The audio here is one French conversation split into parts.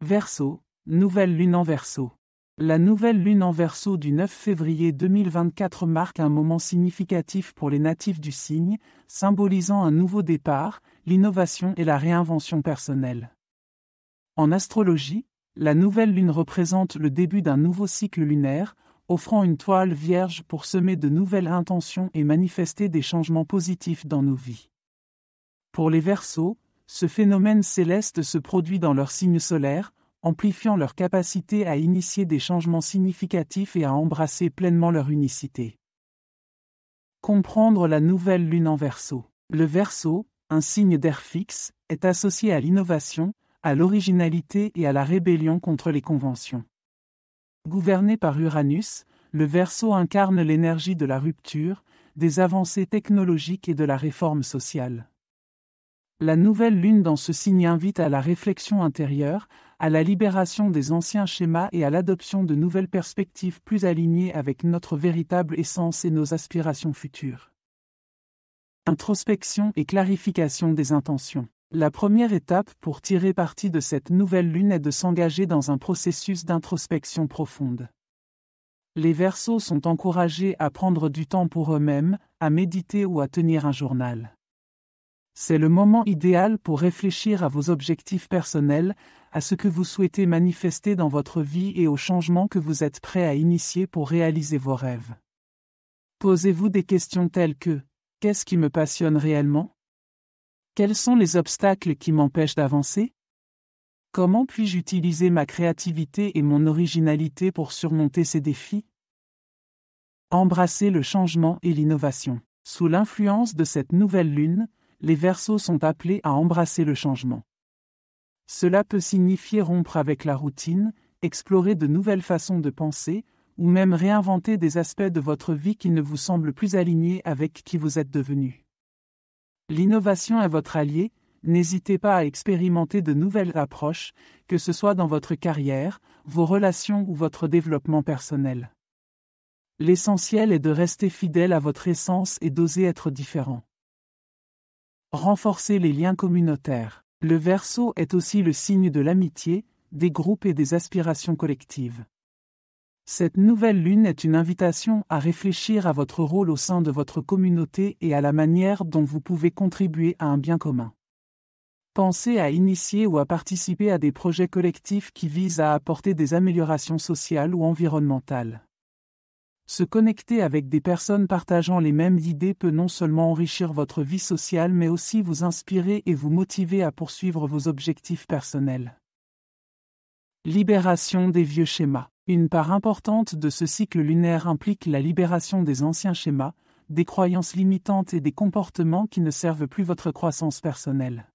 Verseau, nouvelle lune en Verseau. La nouvelle lune en Verseau du 9 février 2024 marque un moment significatif pour les natifs du signe, symbolisant un nouveau départ, l'innovation et la réinvention personnelle. En astrologie, la nouvelle lune représente le début d'un nouveau cycle lunaire, offrant une toile vierge pour semer de nouvelles intentions et manifester des changements positifs dans nos vies. Pour les Verseaux, ce phénomène céleste se produit dans leur signe solaire, amplifiant leur capacité à initier des changements significatifs et à embrasser pleinement leur unicité. Comprendre la nouvelle lune en Verseau. Le Verseau, un signe d'air fixe, est associé à l'innovation, à l'originalité et à la rébellion contre les conventions. Gouverné par Uranus, le Verseau incarne l'énergie de la rupture, des avancées technologiques et de la réforme sociale. La nouvelle lune dans ce signe invite à la réflexion intérieure, à la libération des anciens schémas et à l'adoption de nouvelles perspectives plus alignées avec notre véritable essence et nos aspirations futures. Introspection et clarification des intentions. La première étape pour tirer parti de cette nouvelle lune est de s'engager dans un processus d'introspection profonde. Les Verseaux sont encouragés à prendre du temps pour eux-mêmes, à méditer ou à tenir un journal. C'est le moment idéal pour réfléchir à vos objectifs personnels, à ce que vous souhaitez manifester dans votre vie et aux changements que vous êtes prêt à initier pour réaliser vos rêves. Posez-vous des questions telles que « Qu'est-ce qui me passionne réellement ? Quels sont les obstacles qui m'empêchent d'avancer ? Comment puis-je utiliser ma créativité et mon originalité pour surmonter ces défis ? » Embrassez le changement et l'innovation. Sous l'influence de cette nouvelle lune, les Verseaux sont appelés à embrasser le changement. Cela peut signifier rompre avec la routine, explorer de nouvelles façons de penser, ou même réinventer des aspects de votre vie qui ne vous semblent plus alignés avec qui vous êtes devenu. L'innovation est votre allié, n'hésitez pas à expérimenter de nouvelles approches, que ce soit dans votre carrière, vos relations ou votre développement personnel. L'essentiel est de rester fidèle à votre essence et d'oser être différent. Renforcer les liens communautaires. Le Verseau est aussi le signe de l'amitié, des groupes et des aspirations collectives. Cette nouvelle lune est une invitation à réfléchir à votre rôle au sein de votre communauté et à la manière dont vous pouvez contribuer à un bien commun. Pensez à initier ou à participer à des projets collectifs qui visent à apporter des améliorations sociales ou environnementales. Se connecter avec des personnes partageant les mêmes idées peut non seulement enrichir votre vie sociale mais aussi vous inspirer et vous motiver à poursuivre vos objectifs personnels. Libération des vieux schémas. Une part importante de ce cycle lunaire implique la libération des anciens schémas, des croyances limitantes et des comportements qui ne servent plus votre croissance personnelle.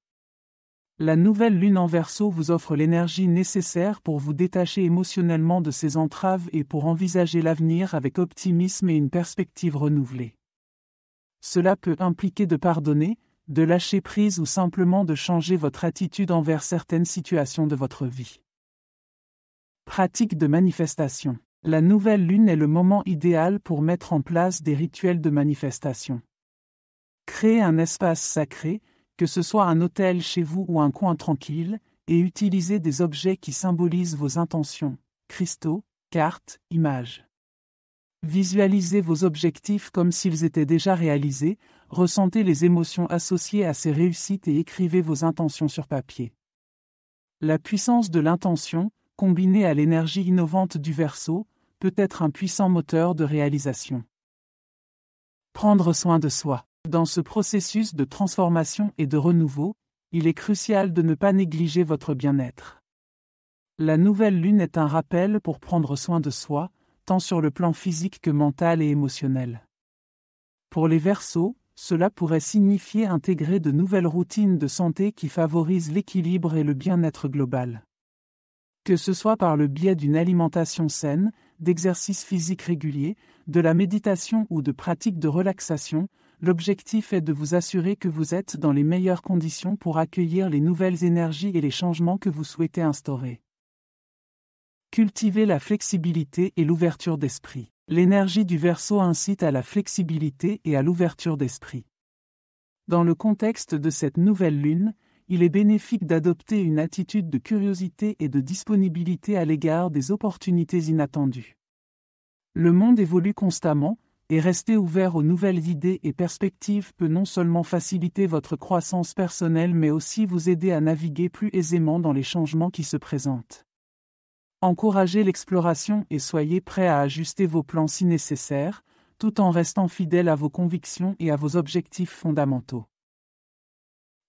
La nouvelle lune en Verseau vous offre l'énergie nécessaire pour vous détacher émotionnellement de ces entraves et pour envisager l'avenir avec optimisme et une perspective renouvelée. Cela peut impliquer de pardonner, de lâcher prise ou simplement de changer votre attitude envers certaines situations de votre vie. Pratique de manifestation. La nouvelle lune est le moment idéal pour mettre en place des rituels de manifestation. Créez un espace sacré, que ce soit un hôtel chez vous ou un coin tranquille, et utilisez des objets qui symbolisent vos intentions, cristaux, cartes, images. Visualisez vos objectifs comme s'ils étaient déjà réalisés, ressentez les émotions associées à ces réussites et écrivez vos intentions sur papier. La puissance de l'intention, combinée à l'énergie innovante du Verseau, peut être un puissant moteur de réalisation. Prendre soin de soi. Dans ce processus de transformation et de renouveau, il est crucial de ne pas négliger votre bien-être. La nouvelle lune est un rappel pour prendre soin de soi, tant sur le plan physique que mental et émotionnel. Pour les Verseaux, cela pourrait signifier intégrer de nouvelles routines de santé qui favorisent l'équilibre et le bien-être global. Que ce soit par le biais d'une alimentation saine, d'exercices physiques réguliers, de la méditation ou de pratiques de relaxation, l'objectif est de vous assurer que vous êtes dans les meilleures conditions pour accueillir les nouvelles énergies et les changements que vous souhaitez instaurer. Cultivez la flexibilité et l'ouverture d'esprit. L'énergie du Verseau incite à la flexibilité et à l'ouverture d'esprit. Dans le contexte de cette nouvelle lune, il est bénéfique d'adopter une attitude de curiosité et de disponibilité à l'égard des opportunités inattendues. Le monde évolue constamment, et rester ouvert aux nouvelles idées et perspectives peut non seulement faciliter votre croissance personnelle mais aussi vous aider à naviguer plus aisément dans les changements qui se présentent. Encouragez l'exploration et soyez prêts à ajuster vos plans si nécessaire, tout en restant fidèle à vos convictions et à vos objectifs fondamentaux.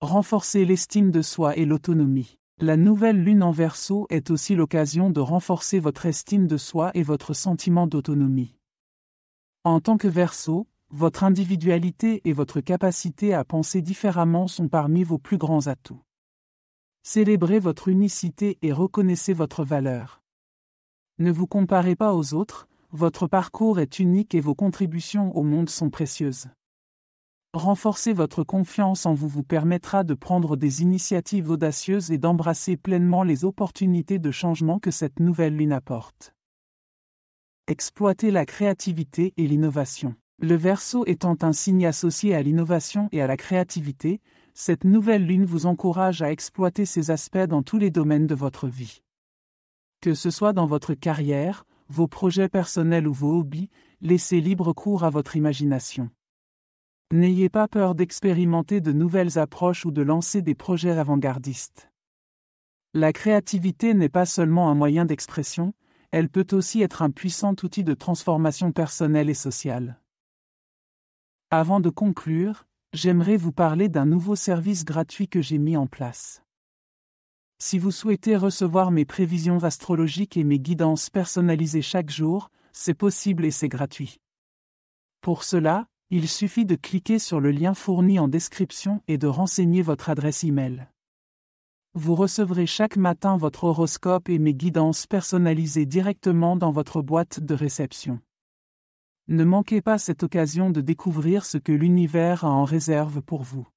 Renforcez l'estime de soi et l'autonomie. La nouvelle lune en Verseau est aussi l'occasion de renforcer votre estime de soi et votre sentiment d'autonomie. En tant que Verseau, votre individualité et votre capacité à penser différemment sont parmi vos plus grands atouts. Célébrez votre unicité et reconnaissez votre valeur. Ne vous comparez pas aux autres, votre parcours est unique et vos contributions au monde sont précieuses. Renforcer votre confiance en vous vous permettra de prendre des initiatives audacieuses et d'embrasser pleinement les opportunités de changement que cette nouvelle lune apporte. Exploitez la créativité et l'innovation. Le Verseau étant un signe associé à l'innovation et à la créativité, cette nouvelle lune vous encourage à exploiter ces aspects dans tous les domaines de votre vie. Que ce soit dans votre carrière, vos projets personnels ou vos hobbies, laissez libre cours à votre imagination. N'ayez pas peur d'expérimenter de nouvelles approches ou de lancer des projets avant-gardistes. La créativité n'est pas seulement un moyen d'expression, elle peut aussi être un puissant outil de transformation personnelle et sociale. Avant de conclure, j'aimerais vous parler d'un nouveau service gratuit que j'ai mis en place. Si vous souhaitez recevoir mes prévisions astrologiques et mes guidances personnalisées chaque jour, c'est possible et c'est gratuit. Pour cela, il suffit de cliquer sur le lien fourni en description et de renseigner votre adresse e-mail. Vous recevrez chaque matin votre horoscope et mes guidances personnalisées directement dans votre boîte de réception. Ne manquez pas cette occasion de découvrir ce que l'univers a en réserve pour vous.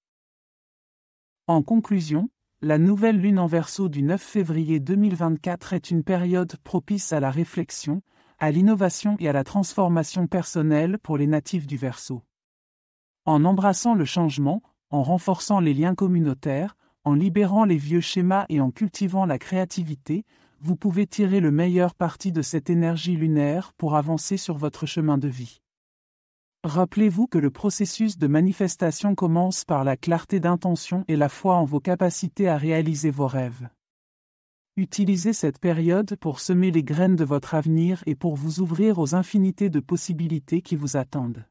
En conclusion, la nouvelle lune en Verseau du 9 février 2024 est une période propice à la réflexion, à l'innovation et à la transformation personnelle pour les natifs du Verseau. En embrassant le changement, en renforçant les liens communautaires, en libérant les vieux schémas et en cultivant la créativité, vous pouvez tirer le meilleur parti de cette énergie lunaire pour avancer sur votre chemin de vie. Rappelez-vous que le processus de manifestation commence par la clarté d'intention et la foi en vos capacités à réaliser vos rêves. Utilisez cette période pour semer les graines de votre avenir et pour vous ouvrir aux infinités de possibilités qui vous attendent.